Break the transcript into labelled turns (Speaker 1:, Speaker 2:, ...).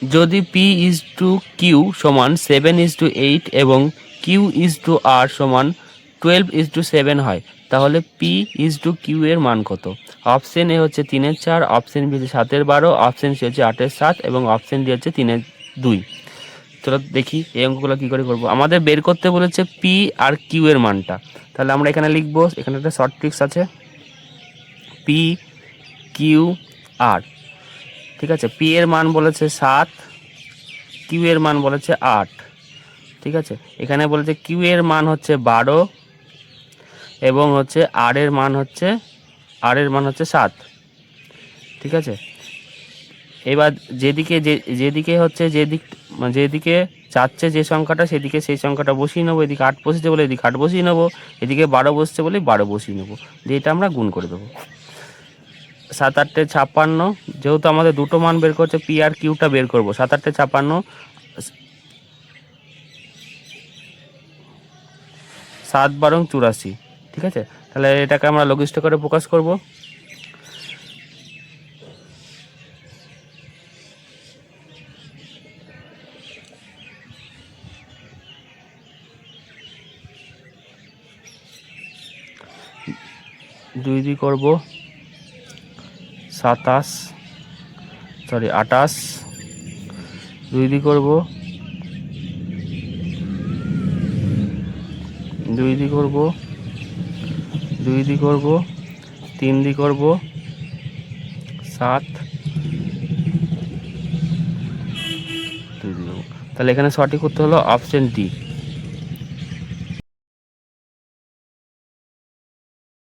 Speaker 1: যদি P/Q সমান 7:8 এবং Q/R সমান 12:7 হয়, তাহলে P/Q এর মান কত? অপশন এ হচ্ছে 3/4, অপশন বি হচ্ছে 7/12, অপশন সি হচ্ছে 8/7 এবং অপশন ডি হচ্ছে 3/2। চলো দেখি এই অঙ্কগুলো কী করে করবো। আমাদের বের করতে বলেছে পি আর কিউ এর মানটা, তাহলে আমরা এখানে লিখবো, এখানে একটা শর্ট ট্রিক্স আছে, P/Q/R। ঠিক আছে, পি এর মান বলেছে 7, কিউ এর মান বলেছে 8। ঠিক আছে, এখানে বলেছে কিউ এর মান হচ্ছে 12 এবং হচ্ছে আর এর মান হচ্ছে 7। ঠিক আছে, এবার যেদিকে যাচ্ছে যে সংখ্যাটা সেদিকে সেই সংখ্যাটা বসিয়ে নেবো। এদিকে 8 বসেছে বলে এদিকে 8 বসিয়ে নেবো, এদিকে 12 বসছে বলে 12 বসিয়ে নেবো, দিয়ে এটা আমরা গুণ করে দেবো। 7 8 56, যেহেতু আমাদের দুটো মান বের করছে, পি আর কিউটা বের করবো। 7 8 56, 7 12 84। ঠিক আছে, তাহলে এটাকে আমরা লঘিষ্ঠ করে প্রকাশ করব। দুই দিয়ে করব 28, দুই দিয়ে করব 3 দিয়ে করব 7, 2 দিয়ে করব। তাহলে এখানে সঠিক উত্তর হলো অপশন ডি।